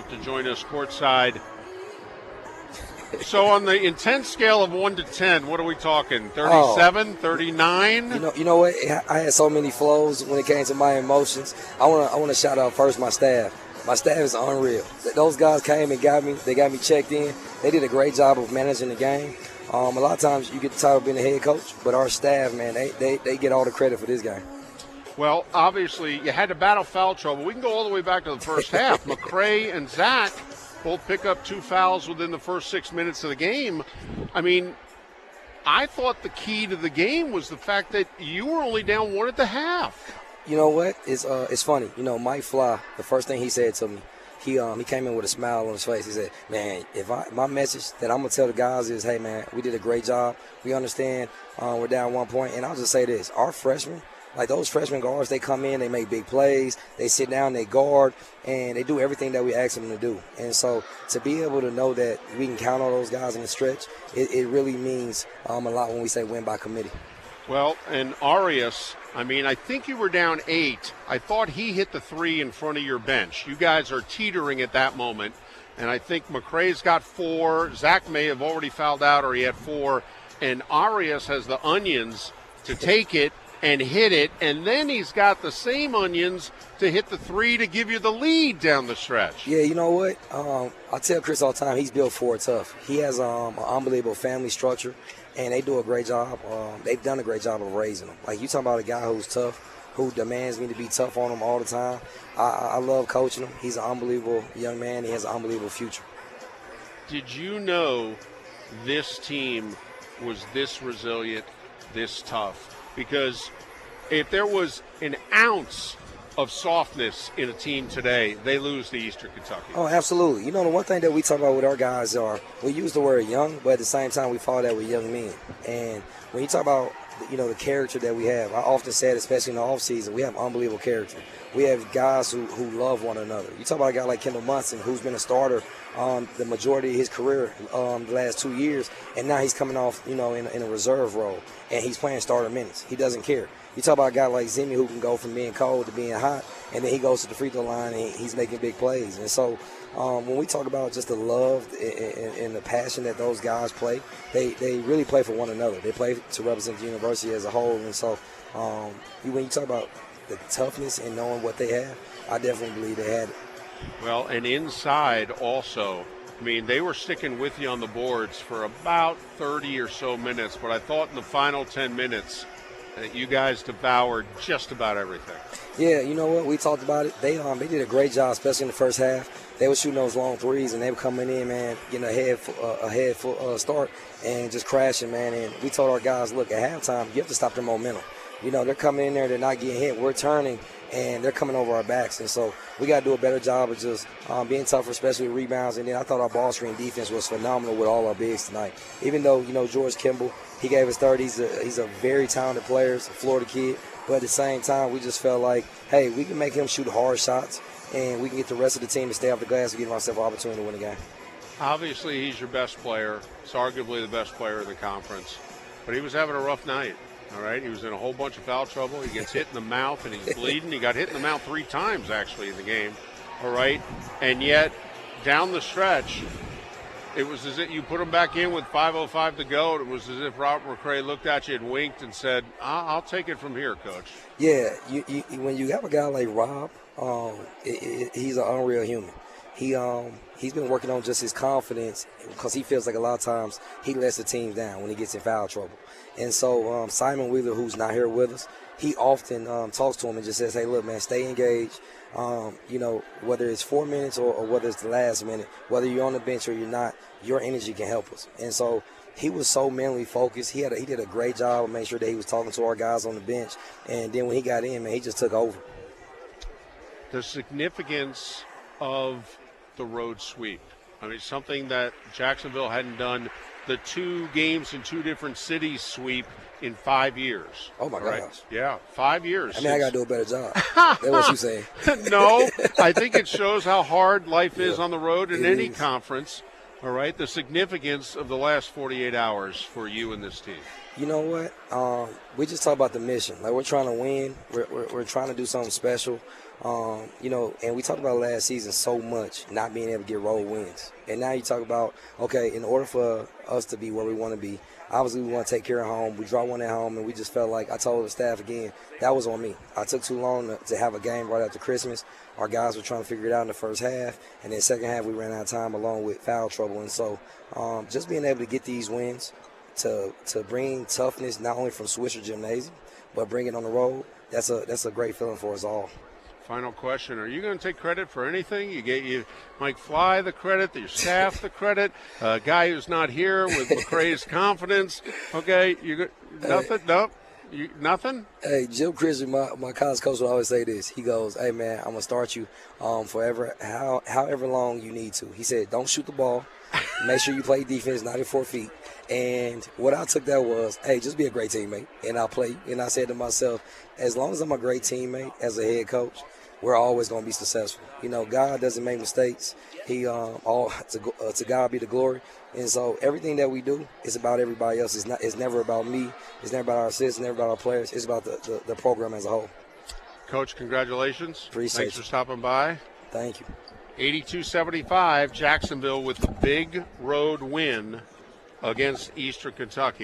about to join us courtside. So on the intense scale of 1 to 10, what are we talking? 37, 39? You know what? I had so many flows when it came to my emotions. I want to shout out first my staff. My staff is unreal. Those guys came and got me. They got me checked in. They did a great job of managing the game. A lot of times you get the title of being the head coach, but our staff, man, they get all the credit for this game. Well, obviously, you had to battle foul trouble. We can go all the way back to the first half. McCray and Zach both pick up 2 fouls within the first 6 minutes of the game. I mean, I thought the key to the game was the fact that you were only down 1 at the half. You know what? It's funny. You know, Mike Fly, the first thing he said to me, he came in with a smile on his face. He said, man, my message that I'm going to tell the guys is, hey, man, we did a great job. We understand we're down 1 point. And I'll just say this. Our freshmen, like those freshman guards, they come in, they make big plays, they sit down, they guard, and they do everything that we ask them to do. And so to be able to know that we can count on those guys in the stretch, it really means a lot when we say win by committee. Well, and Arias, I mean, I think you were down 8. I thought he hit the 3 in front of your bench. You guys are teetering at that moment, and I think McCray's got 4. Zach may have already fouled out, or he had 4, and Arias has the onions to take it and hit it, and then he's got the same onions to hit the 3 to give you the lead down the stretch. Yeah, you know what? I tell Chris all the time, he's built for it tough. He has an unbelievable family structure, and they do a great job. They've done a great job of raising him. Like, you talking about a guy who's tough, who demands me to be tough on him all the time. I love coaching him. He's an unbelievable young man. He has an unbelievable future. Did you know this team was this resilient, this tough? Because if there was an ounce of softness in a team today, they lose to Eastern Kentucky. Oh, absolutely. You know, the one thing that we talk about with our guys are we use the word young, but at the same time we follow that with young men. And when you talk about, you know, the character that we have, I often said, especially in the offseason, we have unbelievable character. We have guys who love one another. You talk about a guy like Kendall Munson, who's been a starter the majority of his career the last 2 years, and now he's coming off, you know, in a reserve role, and he's playing starter minutes. He doesn't care. You talk about a guy like Zimmy who can go from being cold to being hot, and then he goes to the free throw line and he's making big plays. And so when we talk about just the love and the passion that those guys play, they really play for one another. They play to represent the university as a whole. And so when you talk about the toughness and knowing what they have, I definitely believe they had it. Well, and inside also, I mean, they were sticking with you on the boards for about 30 or so minutes, but I thought in the final 10 minutes that you guys devoured just about everything. Yeah, you know what? We talked about it. They did a great job, especially in the first half. They were shooting those long threes, and they were coming in, man, getting a head start and just crashing, man. And we told our guys, look, at halftime, you have to stop their momentum. You know, they're coming in there, they're not getting hit. We're turning, and they're coming over our backs. And so we got to do a better job of just being tougher, especially with rebounds. And then I thought our ball screen defense was phenomenal with all our bigs tonight. Even though, you know, George Kimball, he gave us 30. He's a very talented player, a Florida kid. But at the same time, we just felt like, hey, we can make him shoot hard shots, and we can get the rest of the team to stay off the glass and give ourselves an opportunity to win the game. Obviously, he's your best player. He's arguably the best player in the conference. But he was having a rough night. All right, he was in a whole bunch of foul trouble. He gets hit in the mouth, and he's bleeding. He got hit in the mouth 3 times, actually, in the game. All right, and yet down the stretch, it was as if you put him back in with 5:05 to go. It was as if Robert McCray looked at you and winked and said, I'll take it from here, Coach. Yeah, when you have a guy like Rob, he's an unreal human. He's been working on just his confidence because he feels like a lot of times he lets the team down when he gets in foul trouble. And so Simon Wheeler, who's not here with us, he often talks to him and just says, hey, look, man, stay engaged. You know, whether it's 4 minutes or whether it's the last minute, whether you're on the bench or you're not, your energy can help us. And so he was so mentally focused. He did a great job of making sure that he was talking to our guys on the bench. And then when he got in, man, he just took over. The significance of the road sweep. I mean, something that Jacksonville hadn't done, the 2 games in 2 different cities sweep in 5 years. Oh, my right? gosh. Yeah, 5 years. I mean, I got to do a better job. That's what you're saying. No, I think it shows how hard life is on the road in any conference. All right, the significance of the last 48 hours for you and this team. You know what? We just talk about the mission. Like, we're trying to win. We're trying to do something special. And we talked about last season so much, not being able to get road wins. And now you talk about, okay, in order for us to be where we want to be, obviously we want to take care of home. We draw one at home, and we just felt like, I told the staff again, that was on me. I took too long to have a game right after Christmas. Our guys were trying to figure it out in the first half, and then second half we ran out of time along with foul trouble. And so just being able to get these wins, to bring toughness not only from Swisher Gymnasium, but bring it on the road, that's a great feeling for us all. Final question: are you going to take credit for anything? You Mike Fly the credit, your staff the credit, a guy who's not here with McCray's confidence. Okay, nothing. Nope. Nothing? Hey, Jim Christian, my college coach would always say this. He goes, "Hey man, I'm gonna start you forever, however long you need to." He said, "Don't shoot the ball. Make sure you play defense 94 feet." And what I took that was, hey, just be a great teammate, and I'll play. And I said to myself, as long as I'm a great teammate as a head coach, we're always going to be successful. God doesn't make mistakes. He to God be the glory. And so everything that we do is about everybody else. It's never about me. It's never about our assistants. Never about our players. It's about the program as a whole. Coach, congratulations. Appreciate Thanks for stopping by. Thank you. 82-75, Jacksonville with the big road win against Eastern Kentucky.